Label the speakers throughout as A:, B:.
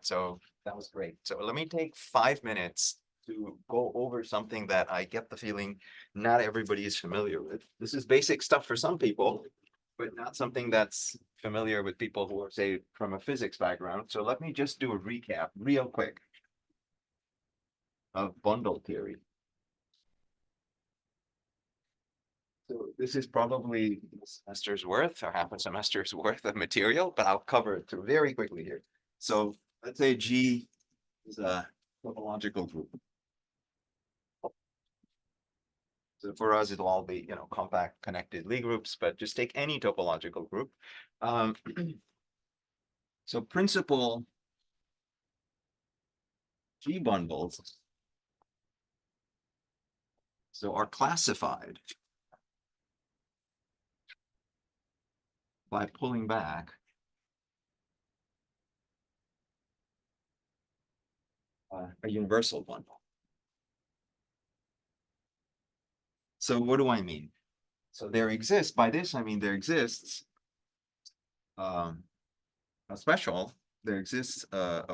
A: that. So that was great. So let me take 5 minutes to go over something that I get the feeling not everybody is familiar with. This is basic stuff for some people, but not something that's familiar with people who are, say, from a physics background. So let me just do a recap real quick of bundle theory. So this is probably a semester's worth or half a semester's worth of material, but I'll cover it through very quickly here. So let's say G is a topological group. So for us, it'll all be, compact connected Lie groups, but just take any topological group. So principal G bundles are classified by pulling back a universal bundle. So what do I mean? So there exists, by this I mean there exists a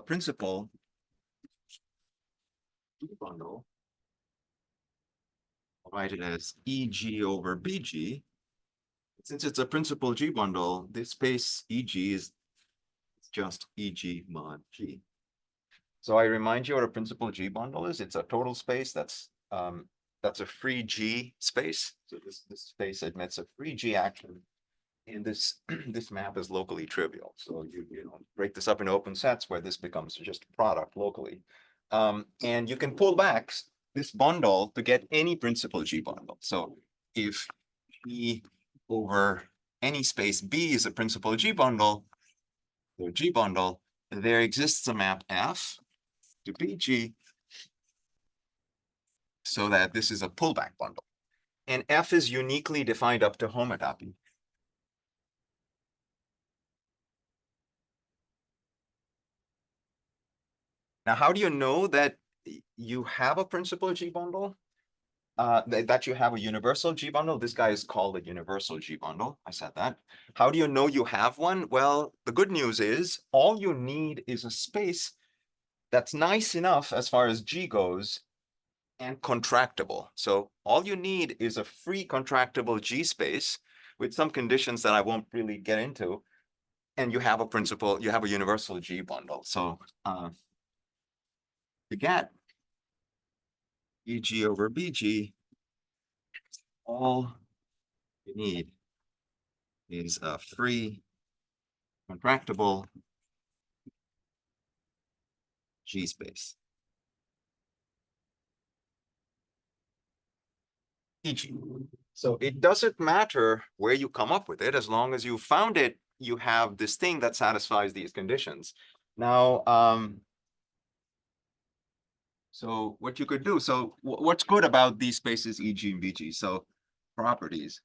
A: principal G bundle. I'll write it as EG over BG. Since it's a principal G bundle, this space EG is just EG mod G. So I remind you what a principal G bundle is. It's a total space that's a free G space. So this space admits a free G action. And this this map is locally trivial. So you break this up into open sets where this becomes just a product locally. And you can pull back this bundle to get any principal G bundle. So if E over any space B is a principal G bundle, so G bundle, there exists a map F to BG so that this is a pullback bundle. And F is uniquely defined up to homotopy. Now, how do you know that you have a principal G bundle? That you have a universal G bundle? This guy is called a universal G bundle. I said that. How do you know you have one? Well, the good news is all you need is a space that's nice enough as far as G goes and contractible. So all you need is a free contractible G space with some conditions that I won't really get into. And you have a universal G bundle. So to get EG over BG, all you need is a free contractible G space. EG. So it doesn't matter where you come up with it, as long as you found it, you have this thing that satisfies these conditions. Now, so what you could do, so what's good about these spaces EG and BG? So properties.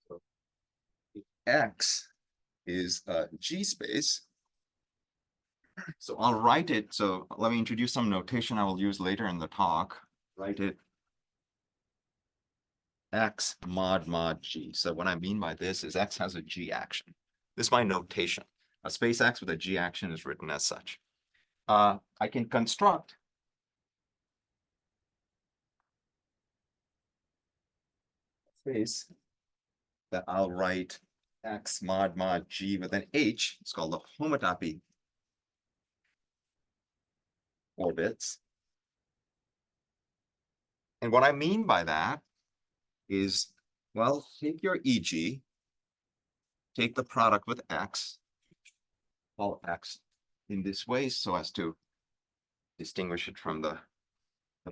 A: So X is a G space. So I'll write it. So let me introduce some notation I will use later in the talk. Write it X mod G. So what I mean by this is X has a G action. This is my notation. A space X with a G action is written as such. I can construct a space that I'll write X mod G with an H. It's called the homotopy orbits. And what I mean by that is, well, take your EG, take the product with X, call X in this way so as to distinguish it from the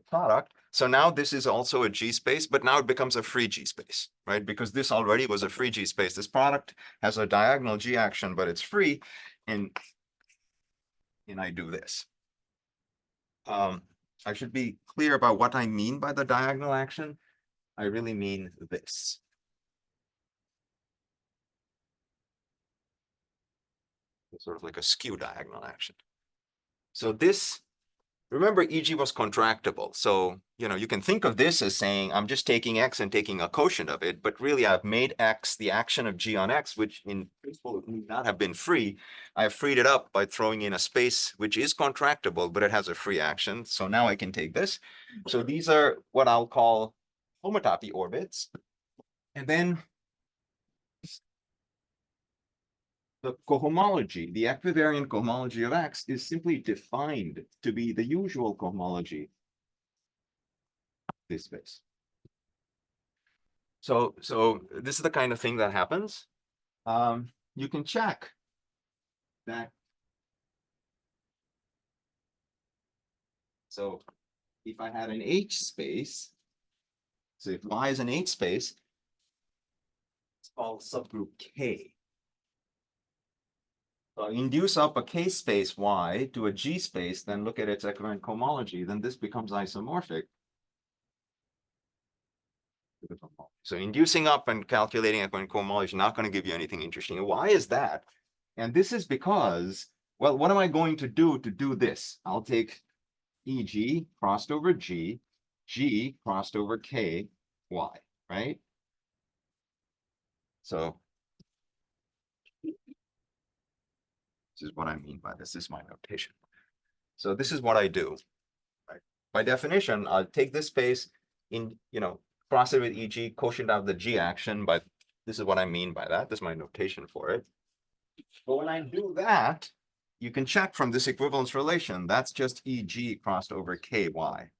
A: product. So now this is also a G space, but now it becomes a free G space, right? Because this already was a free G space. This product has a diagonal G action, but it's free, and I do this. I should be clear about what I mean by the diagonal action. I really mean this. It's sort of like a skew diagonal action. So this remember EG was contractible. So, you can think of this as saying, I'm just taking X and taking a quotient of it, but really I've made X the action of G on X, which in principle would not have been free. I've freed it up by throwing in a space, which is contractible, but it has a free action. So now I can take this. So these are what I'll call homotopy orbits. And then the cohomology, the equivariant cohomology of X is simply defined to be the usual cohomology of this space. So this is the kind of thing that happens. You can check that. So if I had an H space, so if Y is an H space, it's called subgroup K. So induce up a K space Y to a G space, then look at its equivariant cohomology, then this becomes isomorphic. So inducing up and calculating equivariant cohomology is not going to give you anything interesting. Why is that? And this is because, well, what am I going to do this? I'll take EG crossed over G, G crossed over K, Y, right? So this is what I mean by this. This is my notation. So this is what I do. Right? By definition, I'll take this space in, cross it with EG, quotient out the G action, but this is what I mean by that. This is my notation for it. But when I do that, you can check from this equivalence relation, that's just EG crossed over KY.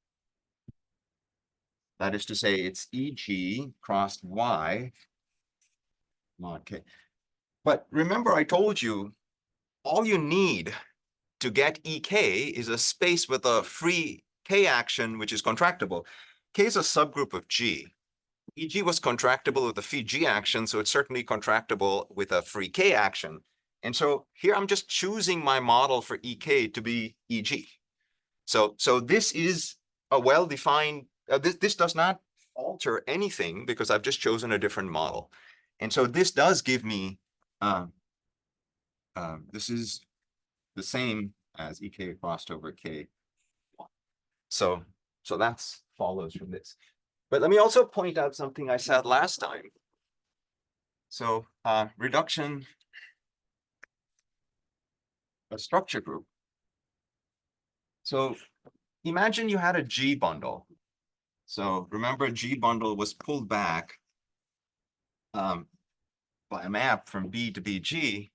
A: That is to say, it's EG crossed Y mod K. But remember, I told you, all you need to get EK is a space with a free K action, which is contractible. K is a subgroup of G. EG was contractible with a free G action, so it's certainly contractible with a free K action. And so here I'm just choosing my model for EK to be EG. So this is a well-defined, this does not alter anything because I've just chosen a different model. And so this does give me, this is the same as EK crossed over K. So that follows from this. But let me also point out something I said last time. So reduction of structure group. So imagine you had a G bundle. So remember, G bundle was pulled back by a map from B to BG.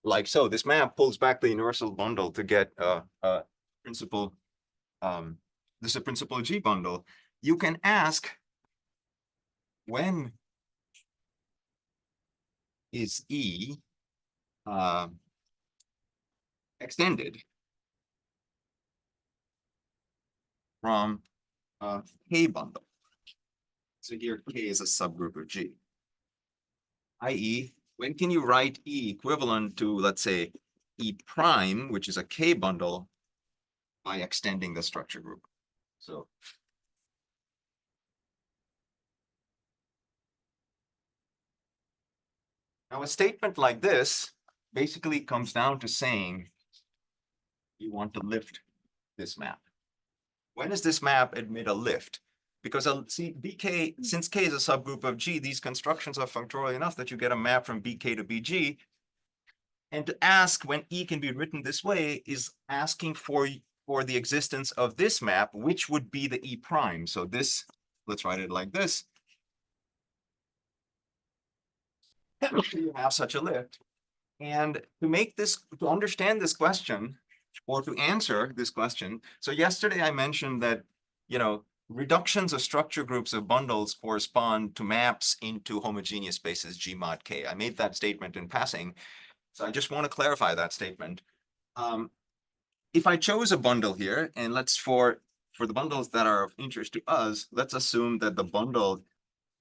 A: Like so, this map pulls back the universal bundle to get a principal. This is a principal G bundle. You can ask, when is E extended from a K bundle? So here K is a subgroup of G. i.e., when can you write E equivalent to, let's say, E prime, which is a K bundle, by extending the structure group? So now a statement like this basically comes down to saying you want to lift this map. When does this map admit a lift? Because see, BK, since K is a subgroup of G, these constructions are functorial enough that you get a map from BK to BG. And to ask when E can be written this way is asking for the existence of this map, which would be the E prime. So this, let's write it like this. You have such a lift. And to make this, to understand this question, or to answer this question, so yesterday I mentioned that, reductions of structure groups of bundles correspond to maps into homogeneous spaces G mod K. I made that statement in passing, so I just want to clarify that statement. If I chose a bundle here, and let's for the bundles that are of interest to us, let's assume that the bundle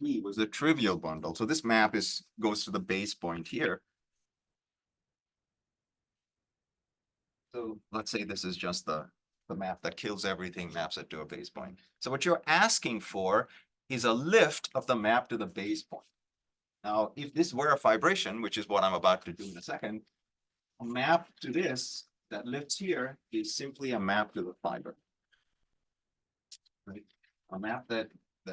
A: E was a trivial bundle. So this map goes to the base point here. So let's say this is just the map that kills everything, maps it to a base point. So what you're asking for is a lift of the map to the base point. Now, if this were a fibration, which is what I'm about to do in a second, a map to this that lifts here is simply a map to the fiber. Right? A map that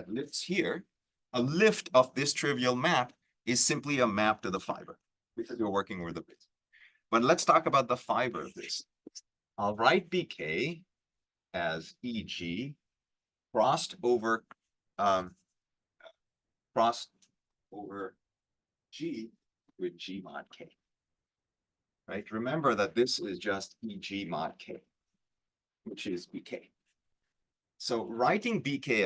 A: lifts here, a lift of this trivial map is simply a map to the fiber because you're working with the base. But let's talk about the fiber of this. I'll write BK as EG crossed over G with G mod K. Right? Remember that this is just EG mod K, which is BK. So writing BK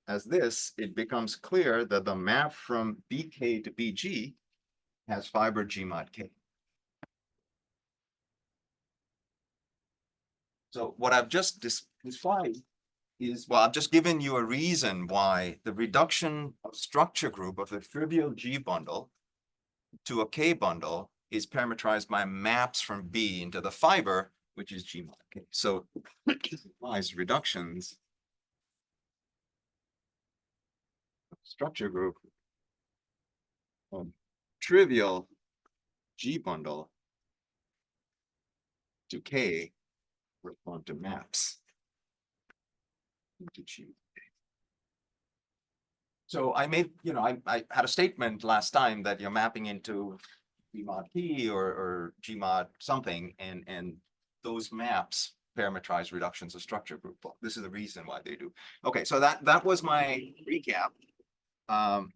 A: as this, it becomes clear that the map from BK to BG has fiber G mod K. So what I've just described is, well, I've just given you a reason why the reduction of structure group of a trivial G bundle to a K bundle is parameterized by maps from B into the fiber, which is G mod K. So implies reductions of structure group of trivial G bundle to K correspond to maps into G. So I made, I had a statement last time that you're mapping into G mod P or G mod something, and those maps parameterize reductions of structure group. Well, this is the reason why they do. Okay, so that was my recap of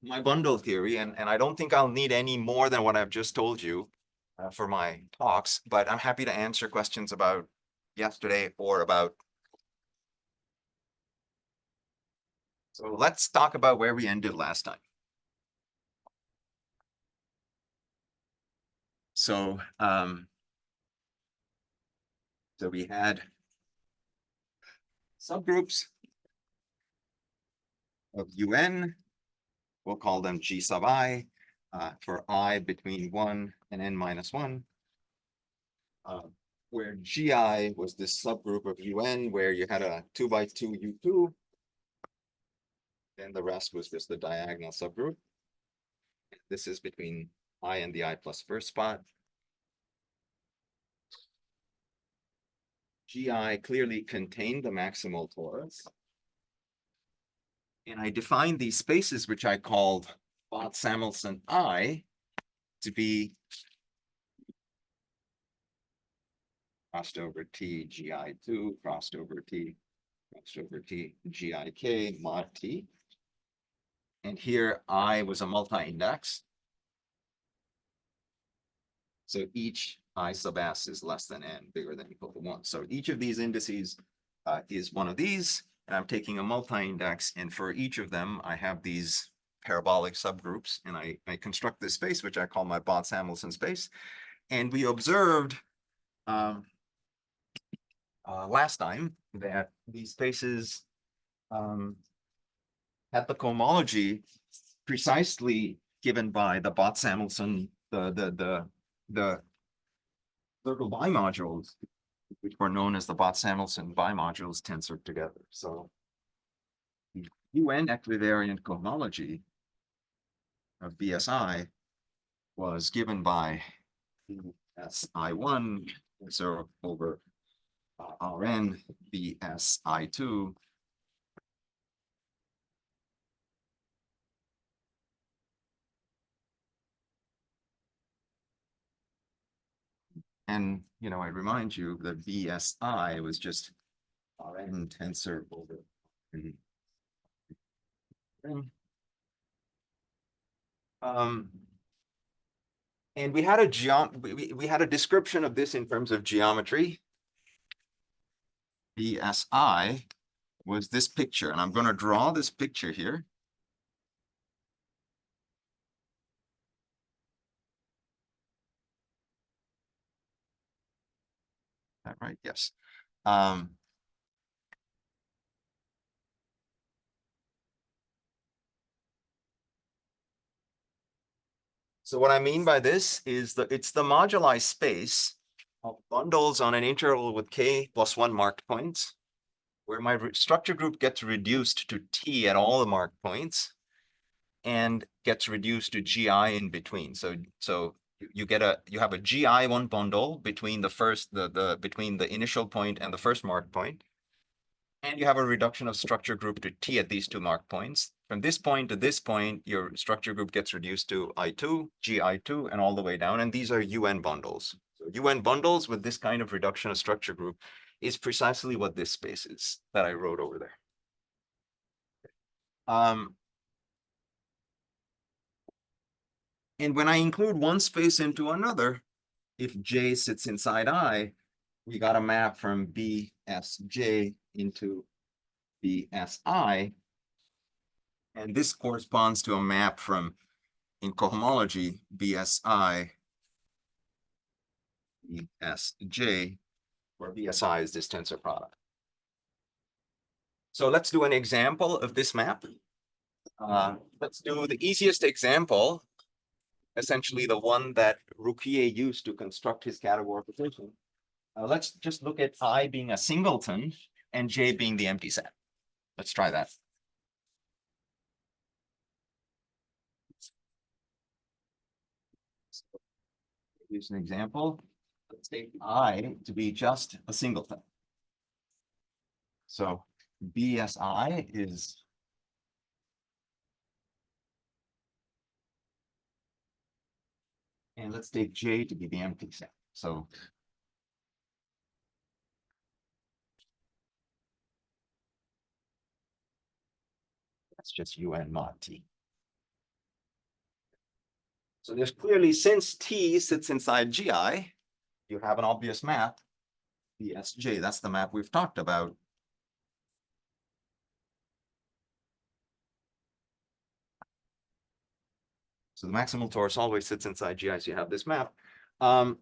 A: my bundle theory, and I don't think I'll need any more than what I've just told you for my talks, but I'm happy to answer questions about yesterday or about. So let's talk about where we ended last time. So, so we had subgroups of UN. We'll call them G sub I for I between 1 and n minus 1. Where GI was this subgroup of UN where you had a 2 by 2 U2. And the rest was just the diagonal subgroup. This is between I and the I plus first spot. GI clearly contained the maximal torus. And I defined these spaces, which I called Bott-Samuelson I, to be crossed over T, GI2, crossed over T, GIK, mod T. And here I was a multi-index. So each I sub s is less than n, bigger than equal to 1. So each of these indices is one of these, and I'm taking a multi-index, and for each of them, I have these parabolic subgroups, and I construct this space, which I call my Bott-Samuelson space. And we observed last time that these spaces had the cohomology precisely given by the Bott-Samuelson, the circle bimodules, which were known as the Bott-Samuelson bimodules tensored together. So the UN equivariant cohomology of BSI was given by BSI1 tensor over Rn BSI2 and I remind you that BSI was just Rn tensor over and we had a description of this in terms of geometry. BSI was this picture, and I'm going to draw this picture here. That right? Yes. So what I mean by this is that it's the moduli space of bundles on an interval with k plus 1 marked points, where my structure group gets reduced to T at all the marked points and gets reduced to GI in between. So you have a GI1 bundle between between the initial point and the first mark point. And you have a reduction of structure group to T at these two mark points. From this point to this point, your structure group gets reduced to I2, GI2, and all the way down. And these are UN bundles. So UN bundles with this kind of reduction of structure group is precisely what this space is that I wrote over there. And when I include one space into another, if J sits inside I, we got a map from BSJ into BSI. And this corresponds to a map from, in cohomology, BSI, BSJ, where BSI is this tensor product. So let's do an example of this map. Let's do the easiest example, essentially the one that Rouquier used to construct his categorification. Let's just look at I being a singleton and J being the empty set. Let's try that. Here's an example. Let's take I to be just a singleton. So BSI is and let's take J to be the empty set. So that's just UN mod T. So there's clearly, since T sits inside GI, you have an obvious map, BSJ. That's the map we've talked about. So the maximal torus always sits inside GI, so you have this map. And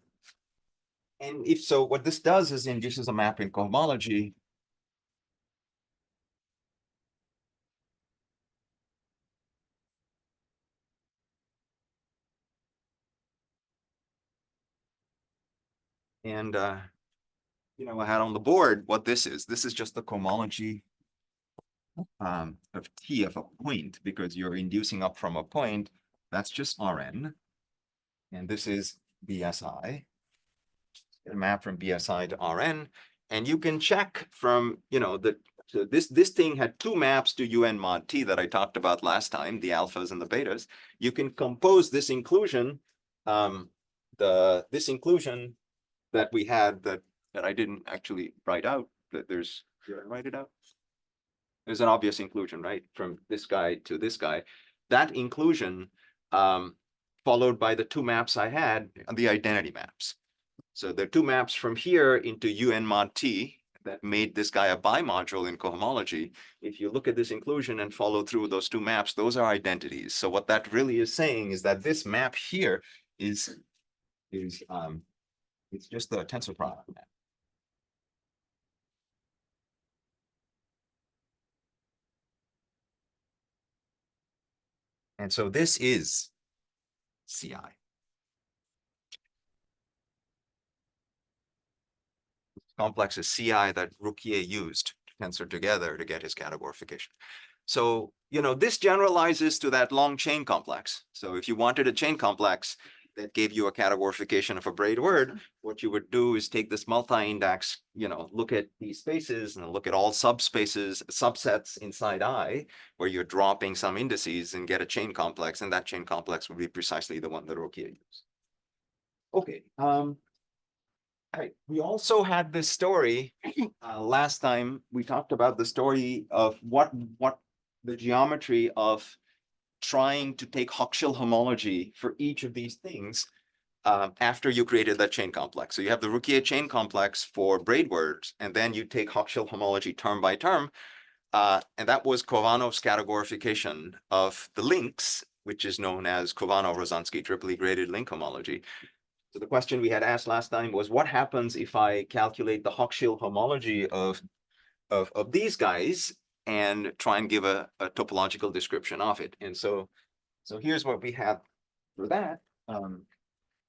A: if so, what this does is induces a map in cohomology. And, you know, I had on the board what this is. This is just the cohomology of T of a point, because you're inducing up from a point. That's just Rn. And this is BSI. A map from BSI to Rn. And you can check from, you know, so this thing had two maps to UN mod T that I talked about last time, the alphas and the betas. You can compose this inclusion, this inclusion that we had that I didn't actually write out. That did I write it out? There's an obvious inclusion, right? From this guy to this guy. That inclusion followed by the two maps I had, the identity maps. So there are two maps from here into UN mod T that made this guy a bimodule in cohomology. If you look at this inclusion and follow through those two maps, those are identities. So what that really is saying is that this map here is it's just the tensor product map. And so this is CI. Complex is CI that Rouquier used to tensor together to get his categorification. So, you know, this generalizes to that long chain complex. So if you wanted a chain complex that gave you a categorification of a braid word, what you would do is take this multi-index, you know, look at these spaces and look at all subspaces, subsets inside I, where you're dropping some indices and get a chain complex, and that chain complex would be precisely the one that Rouquier used. Okay. We also had this story last time. We talked about the story of what the geometry of trying to take Hochschild homology for each of these things after you created that chain complex. So you have the Rouquier chain complex for braid words, and then you take Hochschild homology term by term. And that was Kovanov's categorification of the links, which is known as Kovanov-Rozansky triply graded link homology. So the question we had asked last time was, what happens if I calculate the Hochschild homology of these guys and try and give a topological description of it? And so here's what we had for that.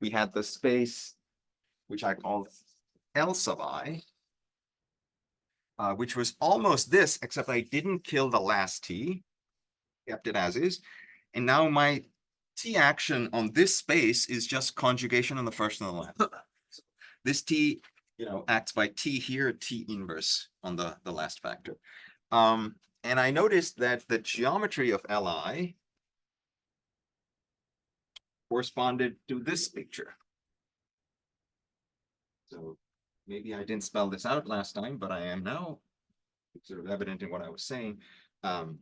A: We had the space, which I called L sub I, which was almost this, except I didn't kill the last T, kept it as is. And now my T action on this space is just conjugation on the first and the last. This T, acts by T here, T inverse on the last factor. And I noticed that the geometry of Li corresponded to this picture. So maybe I didn't spell this out last time, but I am now. It's sort of evident in what I was saying. X0,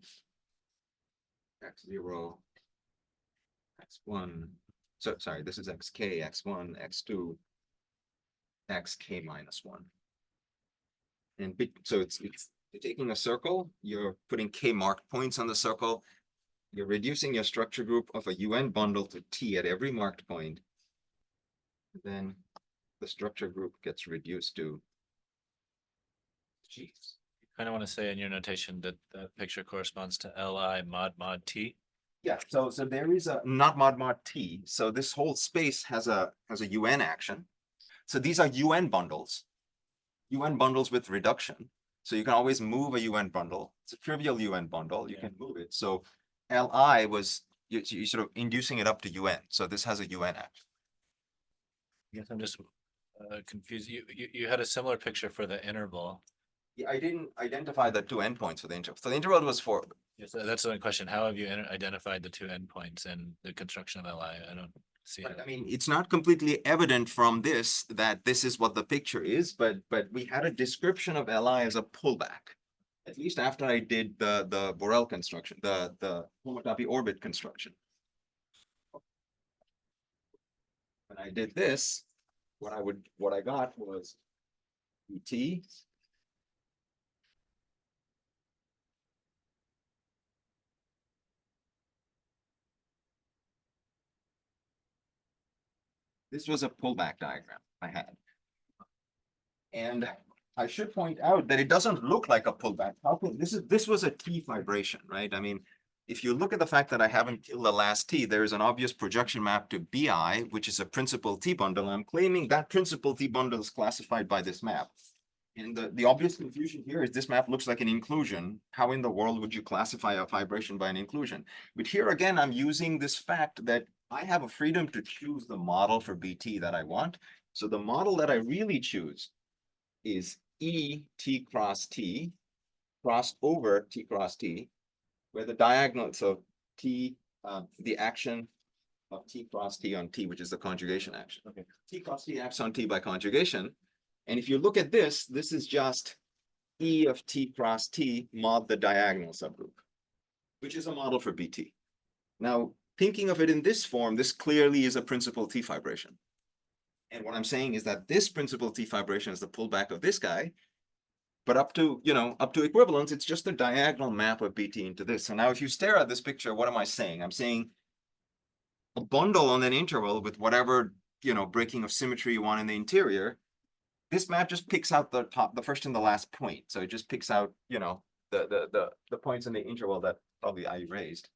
A: X1. So sorry, this is XK, X1, X2, XK minus 1. And so it's you're taking a circle, you're putting K marked points on the circle, you're reducing your structure group of a UN bundle to T at every marked point. Then the structure group gets reduced to G.
B: Kind of want to say in your notation that that picture corresponds to Li mod T.
A: Yeah, so there is a not mod T. So this whole space has a UN action. So these are UN bundles with reduction. So you can always move a UN bundle. It's a trivial UN bundle. You can move it. So Li was you sort of inducing it up to UN. So this has a UN action.
B: I guess I'm just confused. You had a similar picture for the interval.
A: Yeah, I didn't identify the two endpoints for the interval. So the interval was for.
B: Yes, that's the question. How have you identified the two endpoints in the construction of Li? I don't see it.
A: I mean, it's not completely evident from this that this is what the picture is, but we had a description of Li as a pullback. At least after I did the Borel construction, the homotopy orbit construction. When I did this, what I got was ET. This was a pullback diagram I had. And I should point out that it doesn't look like a pullback. This was a T fibration, right? I mean, if you look at the fact that I haven't killed the last T, there is an obvious projection map to BI, which is a principal T bundle. I'm claiming that principal T bundle is classified by this map. And the obvious confusion here is this map looks like an inclusion. How in the world would you classify a fibration by an inclusion? But here again, I'm using this fact that I have a freedom to choose the model for BT that I want. So the model that I really choose is E T cross T crossed over T cross T, where the diagonal, so T, the action of T cross T on T, which is the conjugation action. Okay. T cross T acts on T by conjugation. And if you look at this, this is just E of T cross T mod the diagonal subgroup, which is a model for BT. Now, thinking of it in this form, this clearly is a principal T fibration. And what I'm saying is that this principal T fibration is the pullback of this guy, but up to equivalence, it's just a diagonal map of BT into this. So now if you stare at this picture, what am I saying? I'm saying a bundle on an interval with whatever, breaking of symmetry you want in the interior. This map just picks out the first and the last point. So it just picks out, the points in the interval that probably I erased.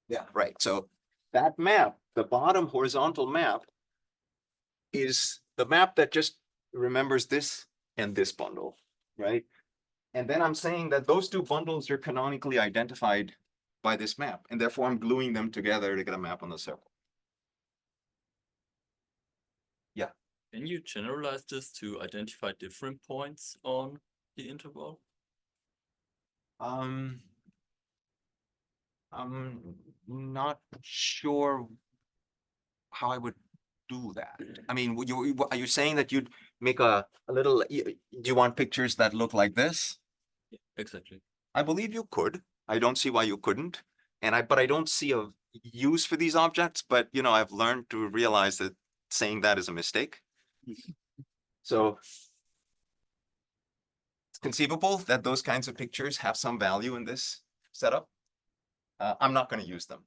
A: Yeah, right. So that map, the bottom horizontal map, is the map that just remembers this and this bundle, right? And then I'm saying that those two bundles are canonically identified by this map, and therefore I'm gluing them together to get a map on the circle. Yeah.
C: Can you generalize this to identify different points on the interval?
A: I'm not sure how I would do that. I mean, are you saying that you'd make a little, do you want pictures that look like this?
C: Yeah, exactly.
A: I believe you could. I don't see why you couldn't. But I don't see a use for these objects, but I've learned to realize that saying that is a mistake. So it's conceivable that those kinds of pictures have some value in this setup. I'm not going to use them.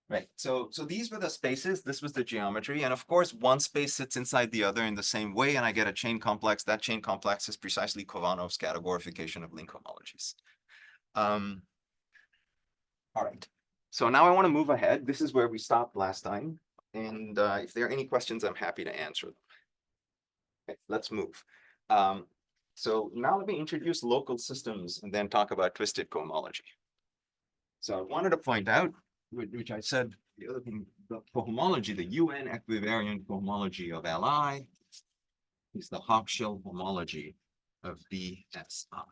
A: Right. So these were the spaces. This was the geometry. And of course, one space sits inside the other in the same way, and I get a chain complex. That chain complex is precisely Kovanov's categorification of link homologies. All right. So now I want to move ahead. This is where we stopped last time. And if there are any questions, I'm happy to answer them. Okay, let's move. So now let me introduce local systems and then talk about twisted cohomology. So I wanted to point out, which I said, the other thing, the cohomology, the UN equivariant cohomology of Li is the Hawk-Shell homology of BSI.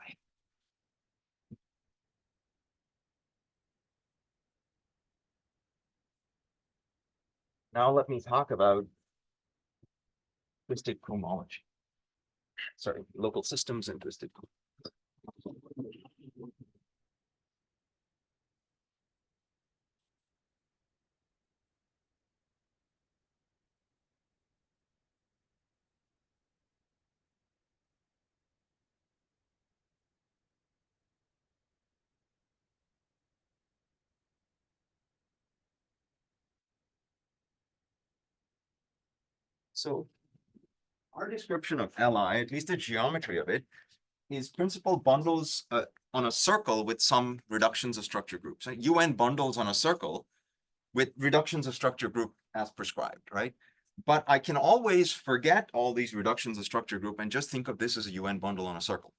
A: Now let me talk about twisted cohomology. Sorry, local systems and twisted cohomology. So our description of Li, at least the geometry of it, is principal bundles on a circle with some reductions of structure groups. UN bundles on a circle with reductions of structure group as prescribed, right? But I can always forget all these reductions of structure group and just think of this as a UN bundle on a circle,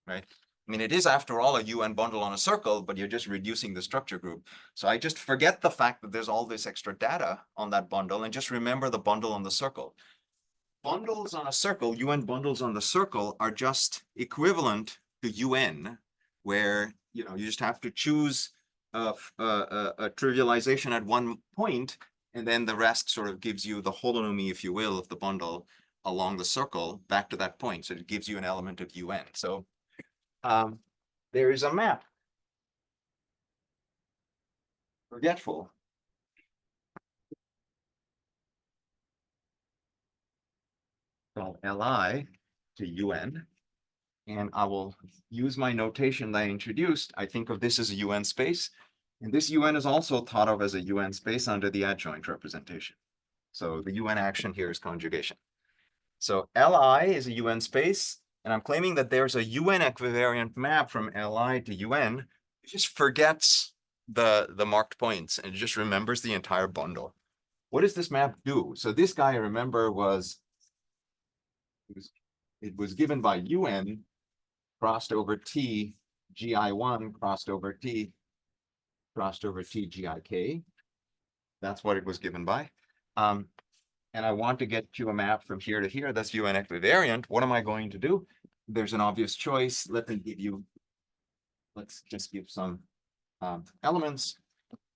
A: right? I mean, it is after all a UN bundle on a circle, but you're just reducing the structure group. So I just forget the fact that there's all this extra data on that bundle and just remember the bundle on the circle. Bundles on a circle, UN bundles on the circle, are just equivalent to UN, where you just have to choose a trivialization at one point, and then the rest sort of gives you the holonomy, if you will, of the bundle along the circle back to that point. So it gives you an element of UN. So there is a map. Forgetful. Called Li to UN. And I will use my notation that I introduced. I think of this as a UN space. And this UN is also thought of as a UN space under the adjoint representation. So the UN action here is conjugation. So Li is a UN space. And I'm claiming that there's a UN equivariant map from Li to UN. It just forgets the marked points and it just remembers the entire bundle. What does this map do? So this guy, I remember, it was given by UN crossed over T, GI1 crossed over T, GIK. That's what it was given by. And I want to get you a map from here to here. That's UN equivariant. What am I going to do? There's an obvious choice. Let's just give some elements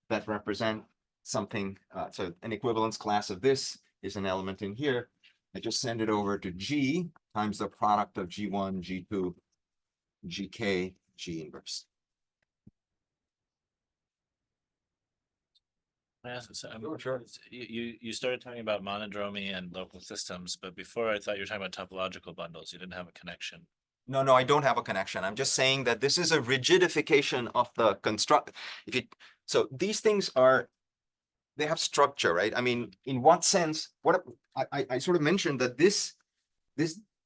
A: that represent something. So an equivalence class of this is an element in here. I just send it over to G times the product of G1, G2, GK, G inverse.
B: Yeah, so you started talking about monodromy and local systems, but before I thought you were talking about topological bundles. You didn't have a connection.
A: No, I don't have a connection. I'm just saying that this is a rigidification of the construct. So these things they have structure, right? I mean, in what sense? What I sort of mentioned that these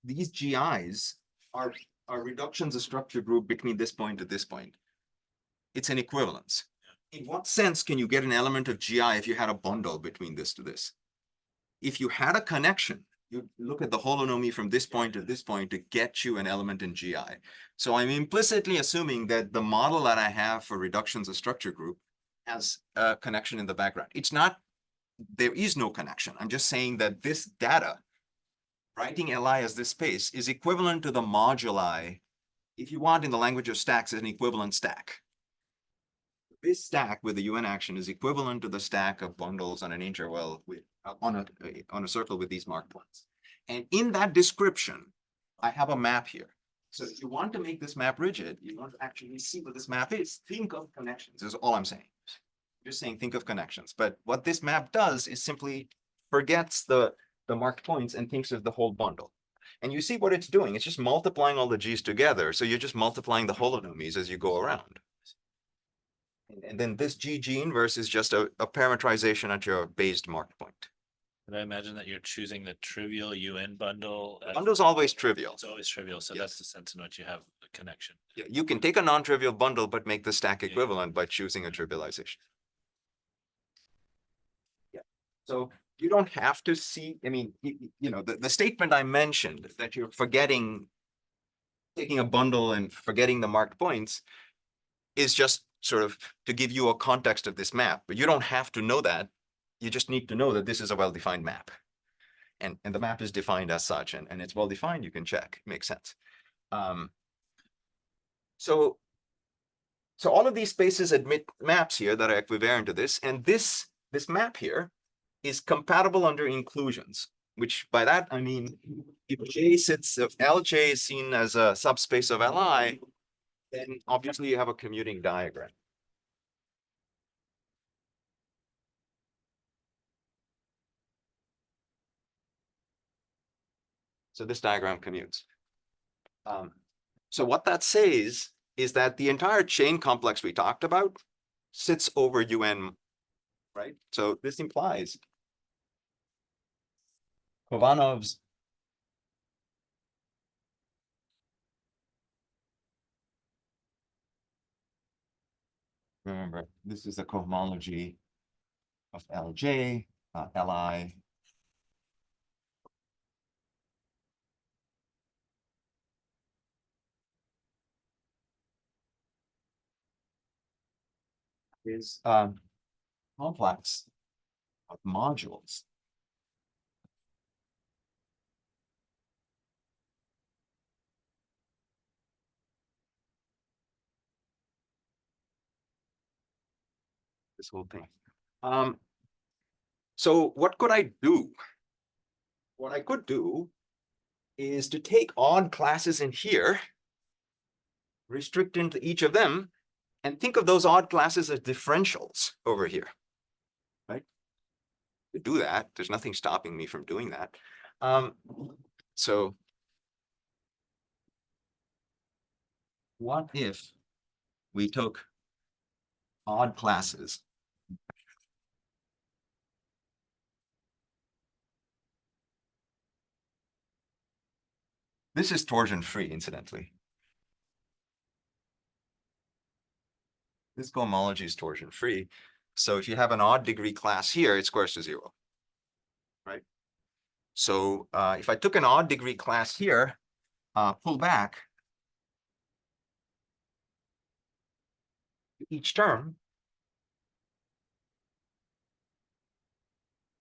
A: GIs are reductions of structure group between this point to this point. It's an equivalence. In what sense can you get an element of GI if you had a bundle between this to this? If you had a connection, you look at the holonomy from this point to this point to get you an element in GI. So I'm implicitly assuming that the model that I have for reductions of structure group has a connection in the background. It's not, there is no connection. I'm just saying that this data, writing Li as this space, is equivalent to the moduli, if you want in the language of stacks, is an equivalent stack. This stack with the UN action is equivalent to the stack of bundles on an interval with on a circle with these marked points. And in that description, I have a map here. So if you want to make this map rigid, you want to actually see what this map is. Think of connections is all I'm saying. I'm just saying think of connections. But what this map does is simply forgets the marked points and thinks of the whole bundle. And you see what it's doing. It's just multiplying all the G's together. So you're just multiplying the holonomies as you go around. And then this G inverse is just a parametrization at your based marked point.
B: Did I imagine that you're choosing the trivial UN bundle?
A: Bundle's always trivial.
B: It's always trivial. So that's the sense in which you have a connection.
A: Yeah, you can take a non-trivial bundle, but make the stack equivalent by choosing a trivialization. Yeah. So you don't have to see, I mean, the statement I mentioned that you're forgetting, taking a bundle and forgetting the marked points is just sort of to give you a context of this map, but you don't have to know that. You just need to know that this is a well-defined map. And the map is defined as such, and it's well-defined, you can check, makes sense. So all of these spaces admit maps here that are equivariant to this, and this map here is compatible under inclusions, which by that I mean if Lj is seen as a subspace of Li, then obviously you have a commuting diagram. So this diagram commutes. So what that says is that the entire chain complex we talked about sits over UN, right? So this implies Kovanov's remember, this is the cohomology of Lj, Li. Is complex of modules. This whole thing. So what could I do? What I could do is to take odd classes in here, restrict into each of them, and think of those odd classes as differentials over here, right? To do that, there's nothing stopping me from doing that. So what if we took odd classes? This is torsion-free, incidentally. This cohomology is torsion-free. So if you have an odd degree class here, it squares to 0, right? So if I took an odd degree class here, pull back each term,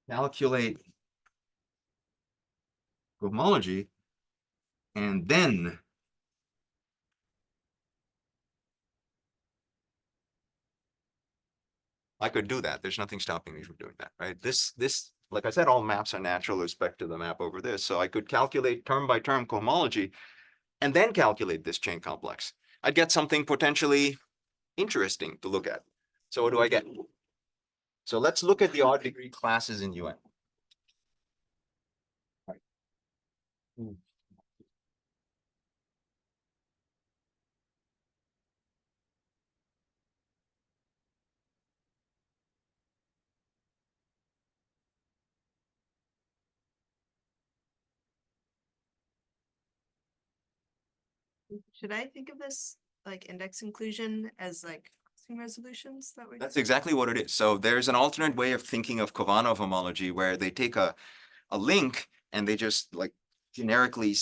A: calculate cohomology, and then I could do that. There's nothing stopping me from doing that, right? This, like I said, all maps are natural with respect to the map over this. So I could calculate term by term cohomology and then calculate this chain complex. I'd get something potentially interesting to look at. So what do I get? So let's look at the odd degree classes in UN. Right.
D: Should I think of this like index inclusion as like crossing resolutions that we're?
A: That's exactly what it is. So there's an alternate way of thinking of Kovanov homology where they take a link and they just like generically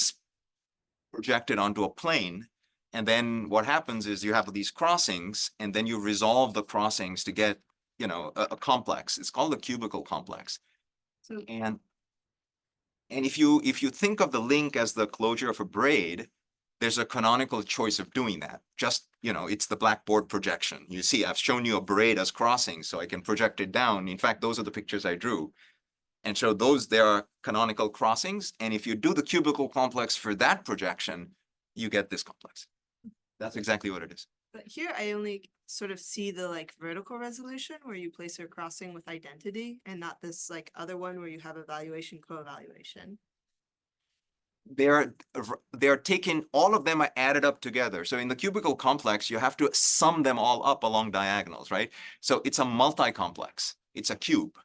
A: project it onto a plane. And then what happens is you have these crossings and then you resolve the crossings to get, you know, a complex. It's called the cubical complex.
D: So
A: And if you think of the link as the closure of a braid, there's a canonical choice of doing that. Just, you know, it's the blackboard projection. You see, I've shown you a braid as crossing, so I can project it down. In fact, those are the pictures I drew. And so there are canonical crossings. And if you do the cubical complex for that projection, you get this complex. That's exactly what it is.
D: but here I only sort of see the like vertical resolution where you place your crossing with identity and not this like other one where you have evaluation co-evaluation.
A: They're taken, all of them are added up together. So in the cubical complex, you have to sum them all up along diagonals, right? So it's a multi-complex, it's a cube.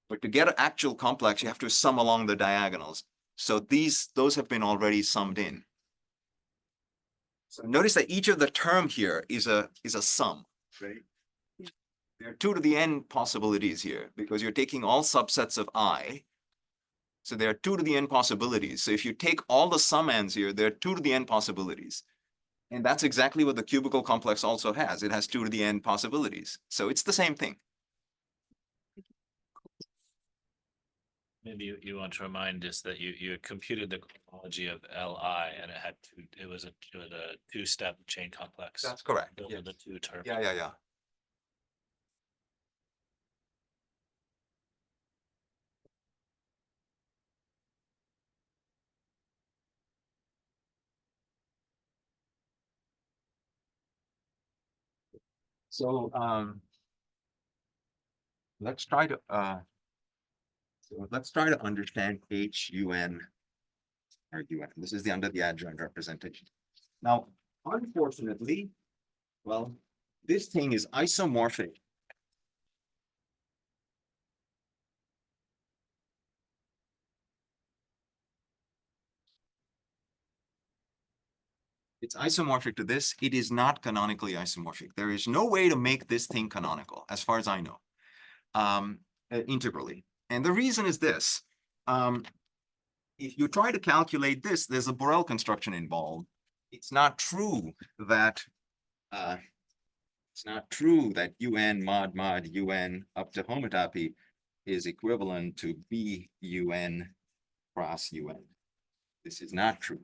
A: But to get an actual complex, you have to sum along the diagonals. So those have been already summed in. So notice that each of the term here is a sum, right?
D: Yeah.
A: There are 2 to the n possibilities here because you're taking all subsets of I. So there are 2 to the n possibilities. So if you take all the sum n's here, there are 2 to the n possibilities. And that's exactly what the cubical complex also has. It has 2 to the n possibilities. So it's the same thing.
B: Maybe you want to remind us that you had computed the homology of Li and it had it was a two-step chain complex.
A: That's correct.
B: Built
A: Yeah.
B: with the two terms.
A: Yeah. So, let's try to understand HUN RUN. This is the under the adjoint representation. Now, unfortunately, well, this thing is isomorphic. It's isomorphic to this. It is not canonically isomorphic. There is no way to make this thing canonical, as far as I know, integrally. And the reason is this. If you try to calculate this, there's a Borel construction involved. It's not true that UN mod UN up to homotopy is equivalent to BUN cross UN. This is not true.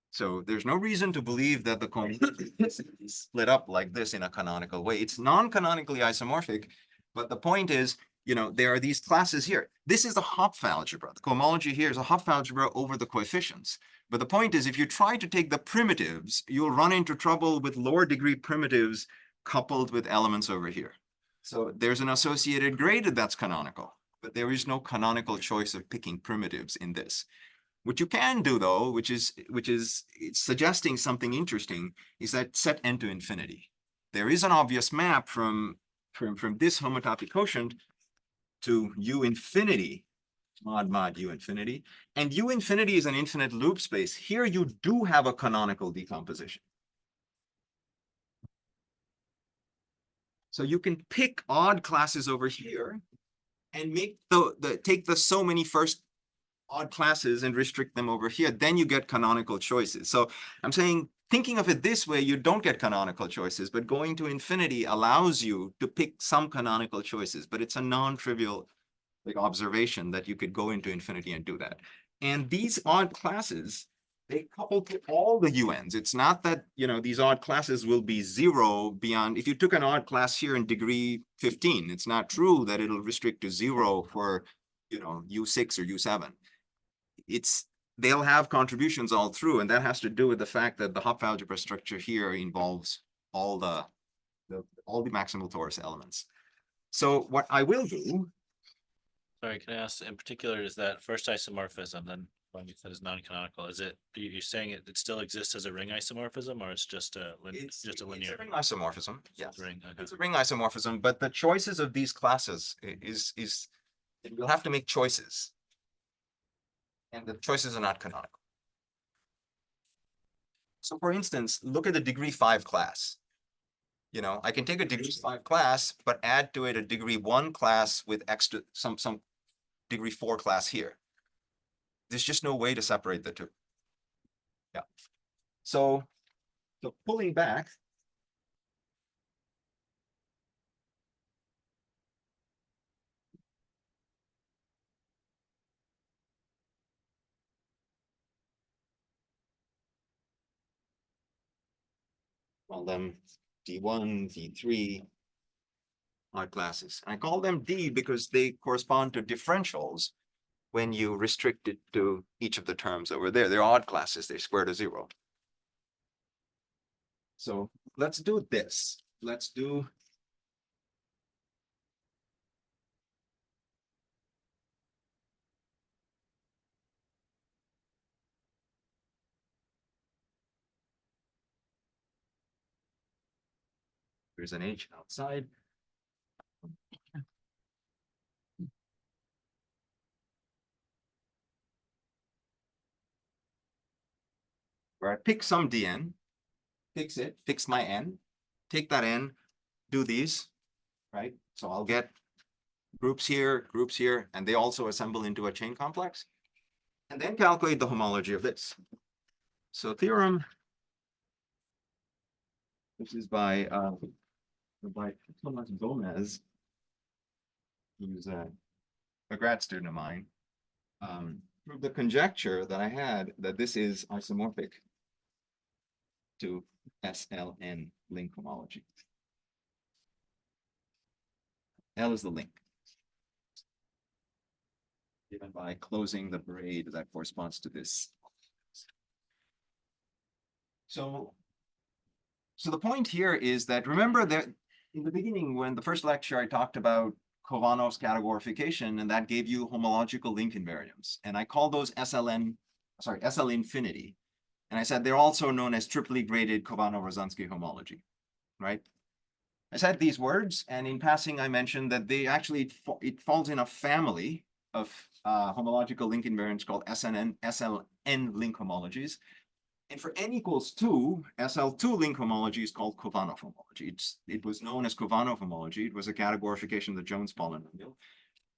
A: So there's no reason to believe that the homology is split up like this in a canonical way. It's non-canonically isomorphic, but the point is, you know, there are these classes here. This is a Hopf algebra. The cohomology here is a Hopf algebra over the coefficients. But the point is, if you try to take the primitives, you'll run into trouble with lower degree primitives coupled with elements over here. So there's an associated graded that's canonical, but there is no canonical choice of picking primitives in this. What you can do though, which is it's suggesting something interesting, is that set n to infinity. There is an obvious map from this homotopy quotient to U infinity, mod U infinity, and U infinity is an infinite loop space. Here you do have a canonical decomposition. So you can pick odd classes over here and make take the so many first odd classes and restrict them over here, then you get canonical choices. So I'm saying, thinking of it this way, you don't get canonical choices, but going to infinity allows you to pick some canonical choices, but it's a non-trivial like observation that you could go into infinity and do that. And these odd classes, they couple to all the UNs. It's not that, you know, these odd classes will be 0 beyond, if you took an odd class here in degree 15, it's not true that it'll restrict to 0 for, you know, U6 or U7. They'll have contributions all through, and that has to do with the fact that the Hopf algebra structure here involves all the maximal torus elements. So what I will do.
B: Sorry, can I ask in particular, is that first isomorphism, then when you said is non-canonical, is it, you're saying it still exists as a ring isomorphism, or it's just a linear?
A: It's a ring isomorphism, yes.
B: Ring, okay.
A: It's a ring isomorphism, but the choices of these classes you'll have to make choices. And the choices are not canonical. So for instance, look at the degree 5 class. You know, I can take a degree 5 class, but add to it a degree 1 class with extra some degree 4 class here. There's just no way to separate the two. Yeah. So pulling back. Call them D1, D3 odd classes. And I call them D because they correspond to differentials when you restrict it to each of the terms over there. They're odd classes, they square to 0. So let's do this. Let's do here's an H outside. Where I pick some dn, fix it, fix my n, take that n, do these, right? So I'll get groups here, and they also assemble into a chain complex. And then calculate the homology of this. So theorem This is by Thomas Gomez. He's a grad student of mine. Proved the conjecture that I had that this is isomorphic to SLN link homology. L is the link. Given by closing the braid that corresponds to this. So the point here is that, remember that in the beginning, when the first lecture, I talked about Khovanov's categorification, and that gave you homological link invariants. And I call those SL infinity. And I said they're also known as triply graded Khovanov-Rozansky homology, right? I said these words, and in passing, I mentioned that they actually, it falls in a family of homological link invariants called SLN link homologies. And for n equals 2, SL2 link homology is called Khovanov homology. It was known as Khovanov homology. It was a categorification of the Jones polynomial.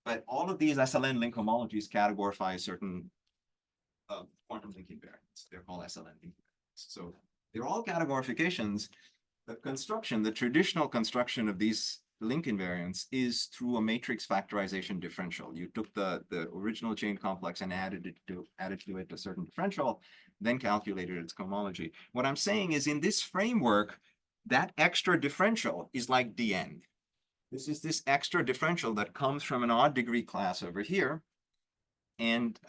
A: But all of these SLN link homologies categorify certain quantum link invariants. They're called SLN link invariants. So they're all categorifications. The construction, the traditional construction of these link invariants is through a matrix factorization differential. You took the original chain complex and added to it a certain differential, then calculated its cohomology. What I'm saying is, in this framework, that extra differential is like dn. This is this extra differential that comes from an odd degree class over here. And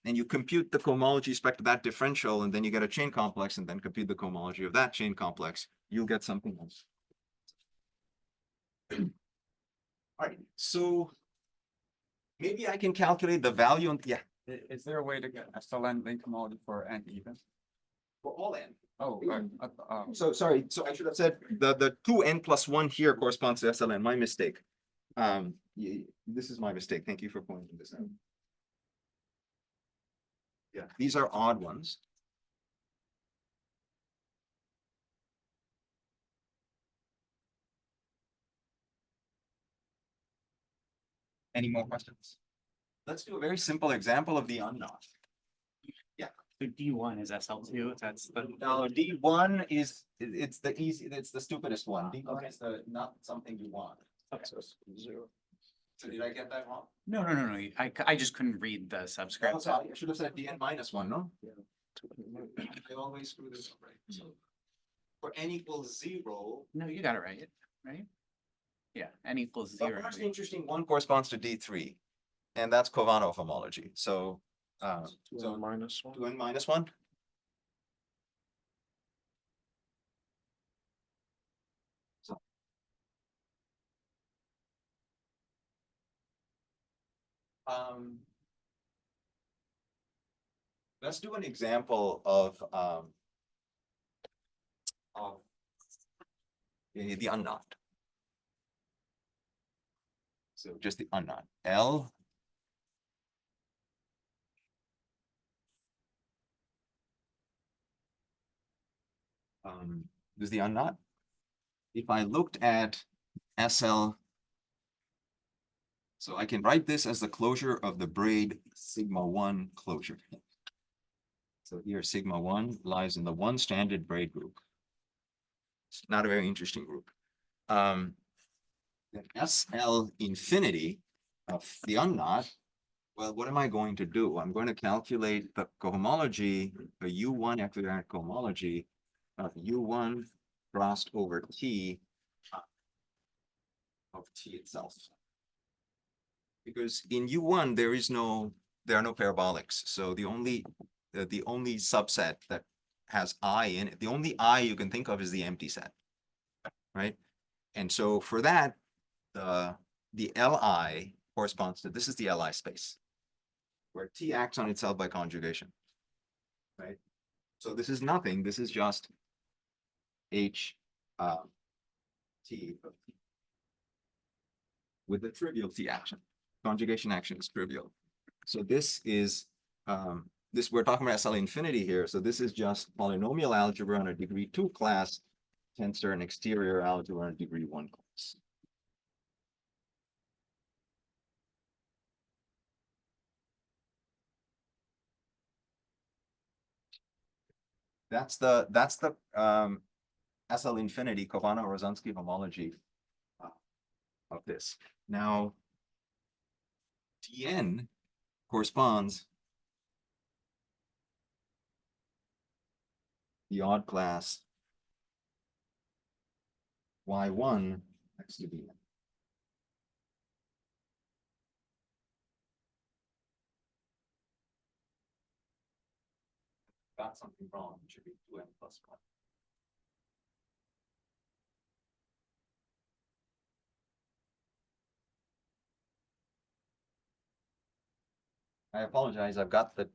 A: you compute the cohomology respect to that differential, and then you get a chain complex, and then compute the cohomology of that chain complex. You'll get something else. All right, so maybe I can calculate the value on, yeah.
E: Is there a way to get SLN link homology for n even?
A: For all n.
E: Oh,
A: So sorry, so I should have said the 2n plus 1 here corresponds to SLN, my mistake. This is my mistake, thank you for pointing this out. Yeah, these are odd ones. Any more questions? Let's do a very simple example of the unknown.
F: So D1 is SL2, that's the.
A: No, D1 is, it's the stupidest one. D1 is not something you want.
F: Okay.
A: So did I get that wrong?
F: No, I just couldn't read the
A: Oh,
F: subscript.
A: sorry, I should have said Dn minus 1, no? I always screw this up, right? So for n equals 0.
F: No, you got it right? Yeah, n equals
A: The
F: 0.
A: first interesting one corresponds to D3, and that's Khovanov homology. So,
B: minus 1.
A: 2n minus 1. So, let's do an example of the unknot. So just the unknot. L. This is the unknot. If I looked at SL, so I can write this as the closure of the braid sigma 1 closure. So here sigma 1 lies in the one stranded braid group. It's not a very interesting group. Then SL infinity of the unknot, well, what am I going to do? I'm going to calculate the cohomology, the U1 equivariant cohomology of U1 crossed over T of T itself. Because in U1, there are no parabolics. So the only subset that has I in it, the only I you can think of is the empty set, right? And so for that, the Li corresponds to, this is the Li space, where T acts on itself by conjugation, right? So this is nothing, this is just H T of T with the trivial T action. Conjugation action is trivial. So this is, we're talking about SL infinity here. So this is just polynomial algebra on a degree 2 class, tensor and exterior algebra on a degree 1 class. That's the SL infinity Kovano-Rosansky homology of this. Now, Tn corresponds the odd class y1 x to Dn. Got something wrong, it should be 2n plus 1. I apologize, I've got the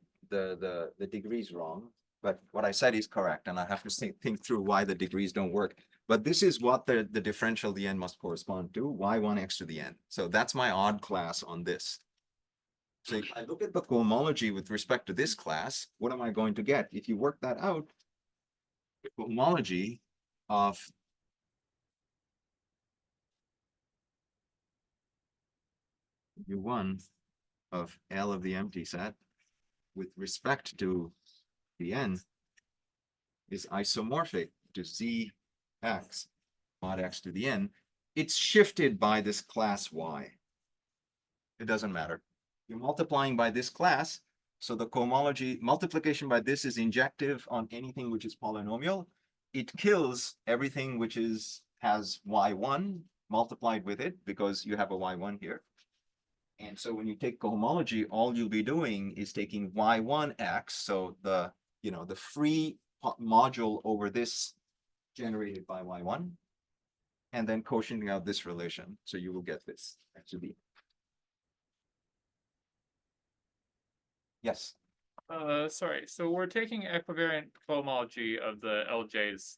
A: degrees wrong, but what I said is correct, and I have to think through why the degrees don't work. But this is what the differential dn must correspond to, y1 x to the n. So that's my odd class on this. So if I look at the cohomology with respect to this class, what am I going to get? If you work that out, the cohomology of U1 of L of the empty set with respect to the n is isomorphic to Zx mod x to the n. It's shifted by this class y. It doesn't matter. You're multiplying by this class, so the cohomology multiplication by this is injective on anything which is polynomial. It kills everything which has y1 multiplied with it because you have a y1 here. And so when you take cohomology, all you'll be doing is taking y1x, so the free module over this generated by y1, and then quotienting out this relation. So you will get this x to b. Yes.
G: Sorry, so we're taking equivariant cohomology of the LJs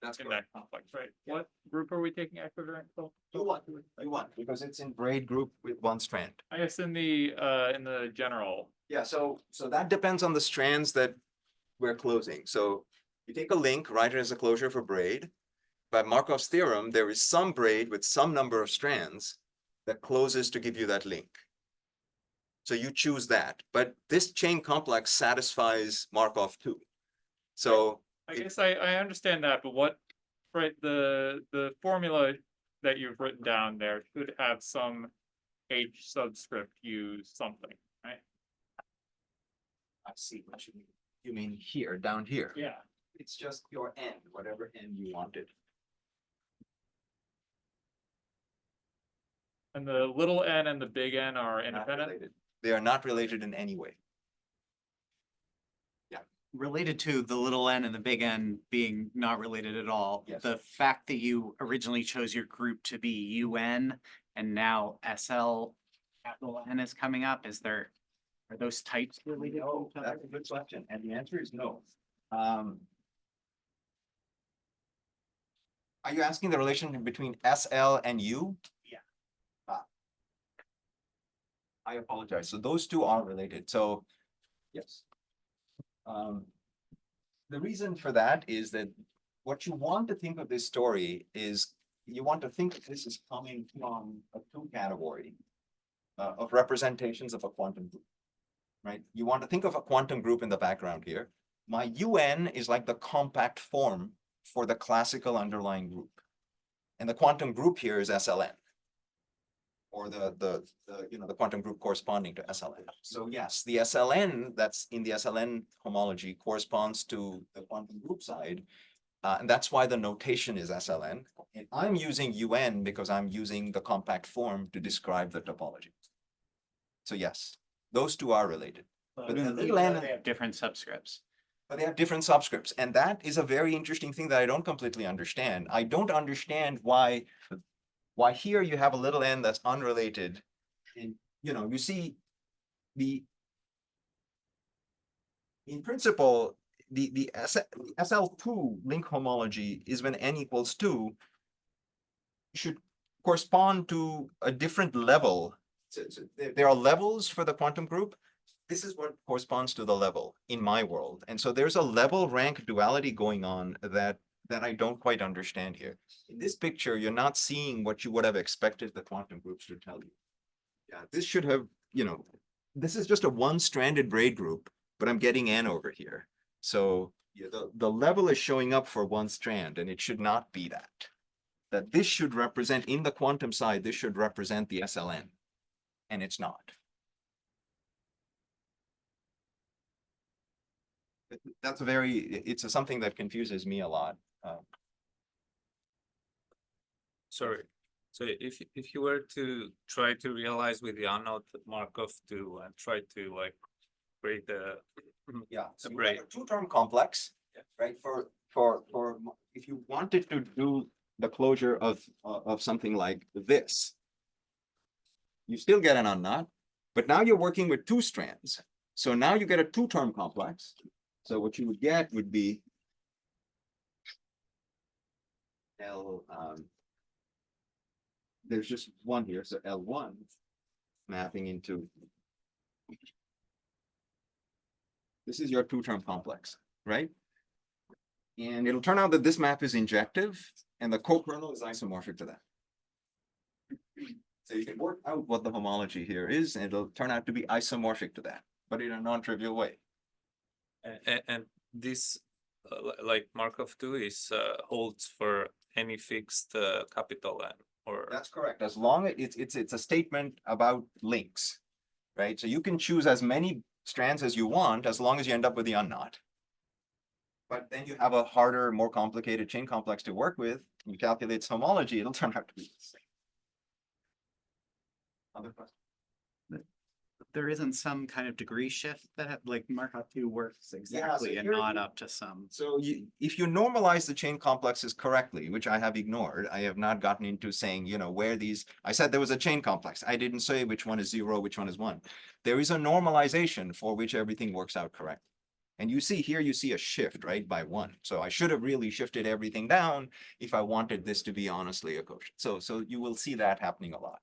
A: That's
G: in
A: correct.
G: that complex, right? What group are we taking equivariant cohomology?
A: U1, because it's in braid group with one strand.
G: I guess in the general.
A: Yeah, so that depends on the strands that we're closing. So you take a link, write it as a closure for braid. By Markov's theorem, there is some braid with some number of strands that closes to give you that link. So you choose that, but this chain complex satisfies Markov too. So
G: I guess I understand that, but what, right, the formula that you've written down there should have some H subscript use something, right?
A: I see what you mean. You mean here, down here?
G: Yeah.
A: It's just your n, whatever n you wanted.
G: And the little n and the big N are
A: Not
G: independent?
A: related. They are not related in any way.
F: Related to the little n and the big N being not related at all.
A: Yes.
F: The fact that you originally chose your group to be UN and now SL capital N is coming up, are those types related? to
A: No,
F: each other?
A: that's a good question, and the answer is no. Are you asking the relation between SL and U?
F: Yeah.
A: I apologize. So those two are related. So, yes. The reason for that is that what you want to think of this story is you want to think that this is coming from a two category of representations of a quantum group, right? You want to think of a quantum group in the background here. My UN is like the compact form for the classical underlying group. And the quantum group here is SLN, or the quantum group corresponding to SLN. So yes, the SLN that's in the SLN homology corresponds to the quantum group side. And that's why the notation is SLN. And I'm using UN because I'm using the compact form to describe the topology. So yes, those two are related. But the little n,
F: They have different subscripts.
A: but they have different subscripts. And that is a very interesting thing that I don't completely understand. I don't understand why here you have a little n that's unrelated. And you see in principle, the SL2 link homology is when n equals 2 should correspond to a different level. So there are levels for the quantum group. This is what corresponds to the level in my world. And so there's a level rank duality going on that I don't quite understand here. In this picture, you're not seeing what you would have expected the quantum groups to tell you. Yeah, this should have, this is just a one-stranded braid group, but I'm getting n over here. So Yeah, the level is showing up for one strand and it should not be that. That this should represent, in the quantum side, this should represent the SLN. And it's not. That's it's something that confuses me a lot.
H: Sorry. So if you were to try to realize with the unknown Markov 2 and try to like create the
A: Yeah, so you
H: Right.
A: have a two-term complex, right? If you wanted to do the closure of something like this, you still get an unknot, but now you're working with two strands. So now you get a two-term complex. So what you would get would be L, there's just one here, so L1 mapping into. This is your two-term complex, right? And it'll turn out that this map is injective and the co-kernel is isomorphic to that. So you can work out what the homology here is, and it'll turn out to be isomorphic to that, but in a non-trivial way.
H: and this like Markov 2 is holds for any fixed capital N or
A: That's correct. As long as it's a statement about links, right? So you can choose as many strands as you want, as long as you end up with the unknot. But then you have a harder, more complicated chain complex to work with. You calculate its homology, it'll turn out to be the same. Other questions?
F: There isn't some kind of degree shift that like Markov 2 works exactly and
A: here
F: not
A: you-
F: up to some.
A: So if you normalize the chain complexes correctly, which I have ignored, I have not gotten into saying, where I said there was a chain complex. I didn't say which one is 0, which one is 1. There is a normalization for which everything works out correctly. And you see here, you see a shift, right, by 1. So I should have really shifted everything down if I wanted this to be honestly a quotient. So you will see that happening a lot.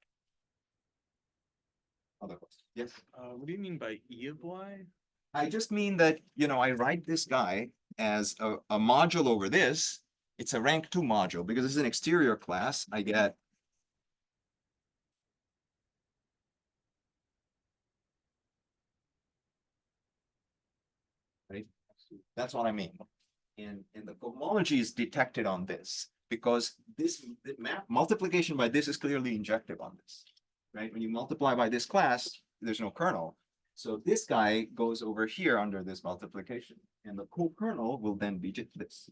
A: Other questions? Yes.
I: What do you mean by E of Y?
A: I just mean that, I write this guy as a module over this. It's a rank 2 module because this is an exterior class. I get right. That's what I mean. And the homology is detected on this because this map multiplication by this is clearly injective on this, right? When you multiply by this class, there's no kernel. So this guy goes over here under this multiplication, and the co-kernel will then be just this.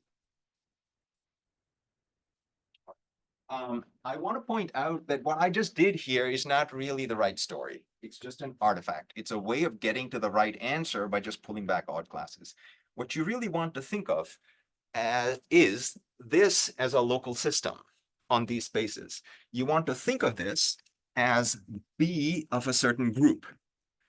A: I want to point out that what I just did here is not really the right story. It's just an artifact. It's a way of getting to the right answer by just pulling back odd classes. What you really want to think of is this as a local system on these spaces. You want to think of this as B of a certain group.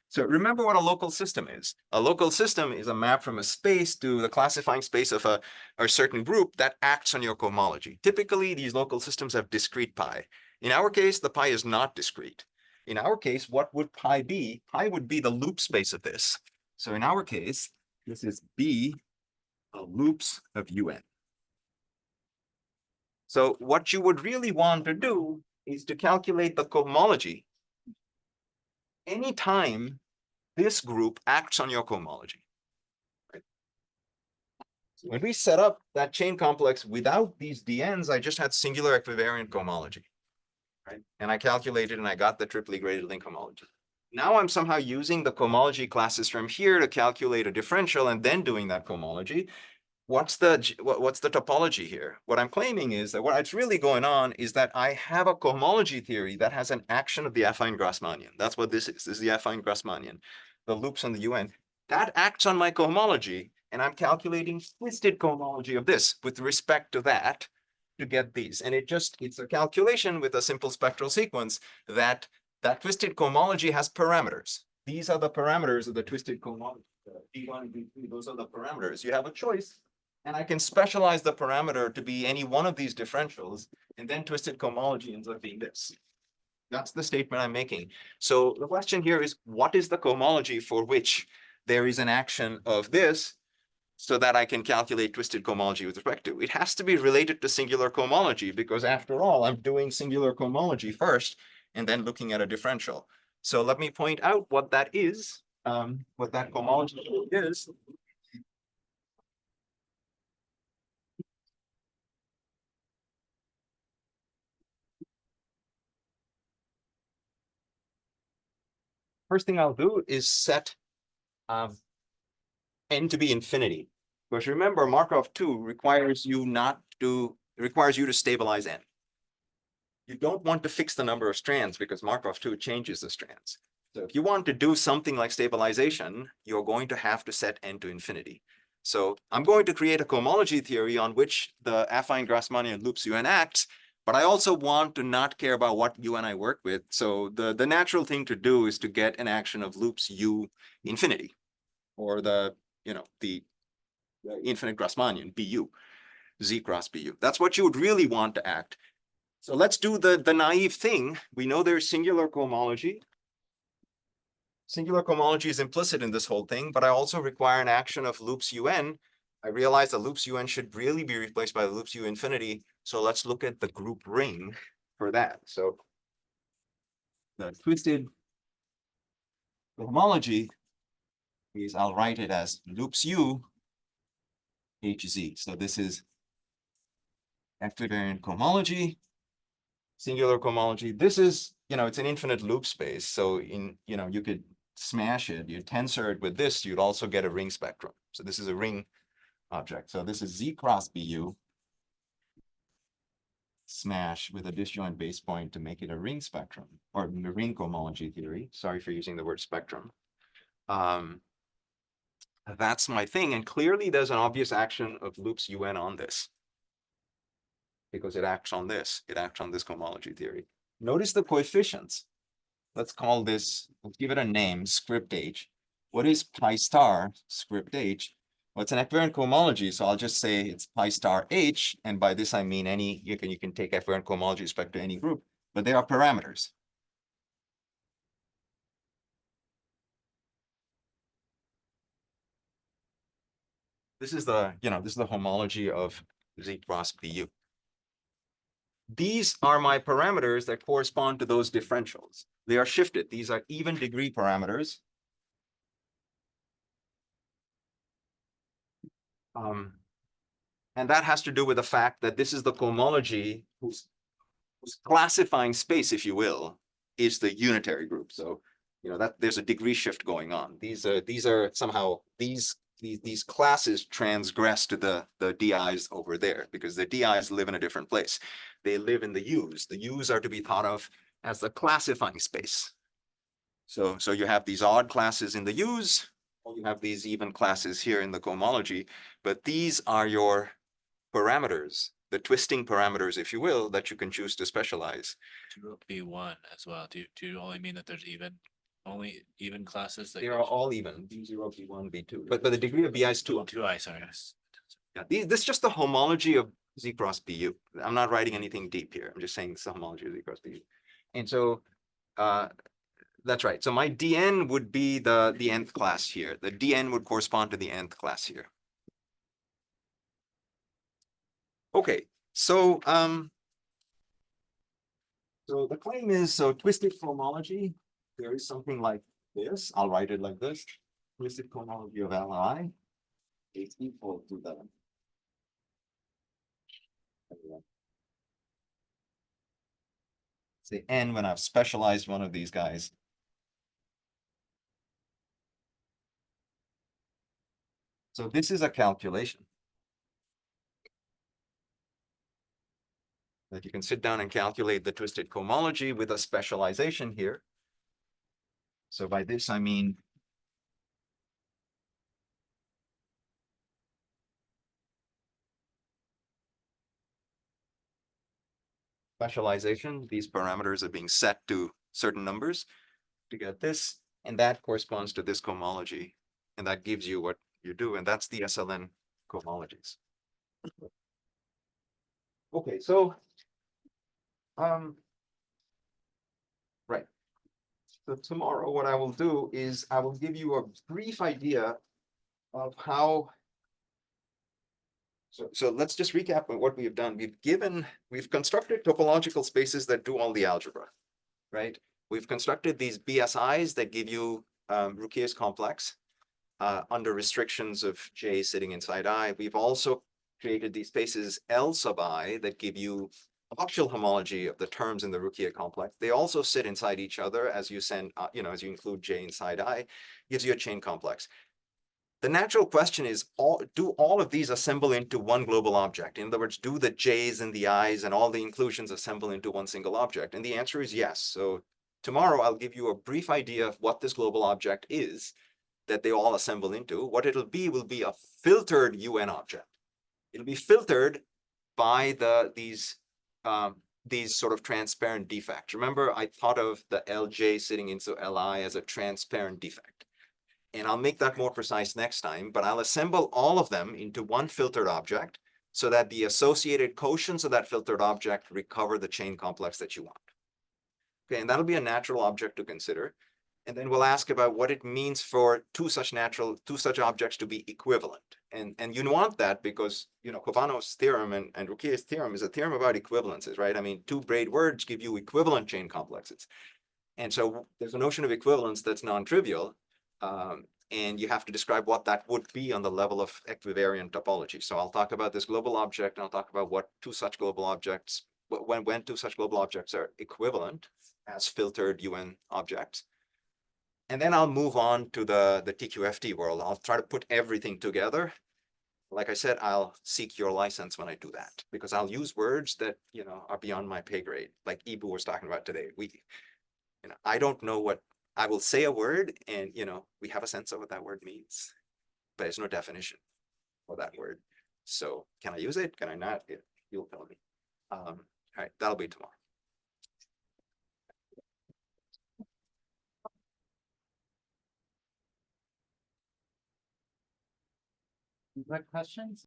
A: So remember what a local system is. A local system is a map from a space to the classifying space of a certain group that acts on your cohomology. Typically, these local systems have discrete pi. In our case, the pi is not discrete. In our case, what would pi be? Pi would be the loop space of this. So in our case, this is B of loops of UN. So what you would really want to do is to calculate the cohomology anytime this group acts on your cohomology. Right? So when we set up that chain complex without these DNs, I just had singular equivariant cohomology. Right? And I calculated and I got the triply graded link homology. Now I'm somehow using the cohomology classes from here to calculate a differential and then doing that cohomology. What's the topology here? What I'm claiming is that what's really going on is that I have a cohomology theory that has an action of the affine Grassmannian. That's what this is. This is the affine Grassmannian, the loops on the UN. That acts on my cohomology, and I'm calculating twisted cohomology of this with respect to that to get these. And it's a calculation with a simple spectral sequence that twisted cohomology has parameters. These are the parameters of the twisted cohomology. D1 and D3, those are the parameters. You have a choice. And I can specialize the parameter to be any one of these differentials, and then twisted cohomology ends up being this. That's the statement I'm making. So the question here is, what is the cohomology for which there is an action of this so that I can calculate twisted cohomology with respect to? It has to be related to singular cohomology because after all, I'm doing singular cohomology first and then looking at a differential. So let me point out what that is, what that cohomology is. first thing I'll do is set n to be infinity. Because remember, Markov 2 requires you to stabilize n. You don't want to fix the number of strands because Markov 2 changes the strands. So if you want to do something like stabilization, you're going to have to set n to infinity. So I'm going to create a cohomology theory on which the affine Grassmannian loops UN acts, but I also want to not care about what UN I work with. So the natural thing to do is to get an action of loops U infinity, or the infinite Grassmannian BU, Z cross BU. That's what you would really want to act. So let's do the naive thing. We know there's singular cohomology. Singular cohomology is implicit in this whole thing, but I also require an action of loops UN. I realize the loops UN should really be replaced by the loops U infinity. So let's look at the group ring for that. So the twisted cohomology is, I'll write it as loops U HZ. So this is equivariant cohomology, singular cohomology. This is, it's an infinite loop space. So you could smash it, you tensor it with this, you'd also get a ring spectrum. So this is a ring object. So this is Z cross BU smash with a disjoint base point to make it a ring spectrum, or the ring cohomology theory. Sorry for using the word spectrum. That's my thing. And clearly there's an obvious action of loops UN on this, because it acts on this. It acts on this cohomology theory. Notice the coefficients. Let's call this, let's give it a name, script H. What is pi star script H? Well, it's an equivariant cohomology, so I'll just say it's pi star H, and by this I mean you can take equivariant cohomology with respect to any group, but they are parameters. This is the homology of Z cross BU. These are my parameters that correspond to those differentials. They are shifted. These are even degree parameters. And that has to do with the fact that this is the cohomology whose classifying space, if you will, is the unitary group. So, that there's a degree shift going on. These are somehow, these classes transgress to the DIs over there, because the DIs live in a different place. They live in the U's. The U's are to be thought of as the classifying space. So you have these odd classes in the U's, or you have these even classes here in the cohomology, but these are your parameters, the twisting parameters, if you will, that you can choose to specialize.
B: B1 as well. Do you only mean that there's only even classes?
A: They are all even, B0, B1, B2, but the degree of BI is 2.
B: 2i, sorry.
A: Yeah, this is just the homology of Z cross BU. I'm not writing anything deep here. I'm just saying it's the homology of Z cross BU. And so that's right. So my DN would be the nth class here. The DN would correspond to the nth class here. Okay, so the claim is, twisted cohomology, there is something like this. I'll write it like this. Twisted cohomology of Li is equal to the say n when I've specialized one of these guys. So this is a calculation that you can sit down and calculate the twisted cohomology with a specialization here. So by this, I mean specialization. These parameters are being set to certain numbers to get this, and that corresponds to this cohomology, and that gives you what you do, and that's the SLN cohomologies. Okay, so right. So tomorrow, what I will do is I will give you a brief idea of how. So let's just recap on what we've done. We've constructed topological spaces that do all the algebra, right? We've constructed these BSIs that give you Rouquier's complex under restrictions of J sitting inside I. We've also created these spaces L sub I that give you actual homology of the terms in the Rukia complex. They also sit inside each other as you send, as you include J inside I, gives you a chain complex. The natural question is, do all of these assemble into one global object? In other words, do the J's and the I's and all the inclusions assemble into one single object? And the answer is yes. So tomorrow I'll give you a brief idea of what this global object is that they all assemble into. What it'll be will be a filtered UN object. It'll be filtered by these sort of transparent defects. Remember, I thought of the LJ sitting into LI as a transparent defect. And I'll make that more precise next time, but I'll assemble all of them into one filtered object so that the associated quotients of that filtered object recover the chain complex that you want. Okay, and that'll be a natural object to consider. And then we'll ask about what it means for two such objects to be equivalent. And you want that because, Kovanov's theorem and Rukia's theorem is a theorem about equivalences, right? I mean, two braid words give you equivalent chain complexes. And so there's a notion of equivalence that's non-trivial. And you have to describe what that would be on the level of equivariant topology. So I'll talk about this global object, and I'll talk about what two such global objects, when two such global objects are equivalent as filtered UN objects. And then I'll move on to the TQFT world. I'll try to put everything together. Like I said, I'll seek your license when I do that, because I'll use words that, are beyond my pay grade, like Ibu was talking about today. I don't know what, I will say a word and, we have a sense of what that word means, but there's no definition for that word. So can I use it? Can I not? You'll tell me. All right, that'll be tomorrow.
F: What questions?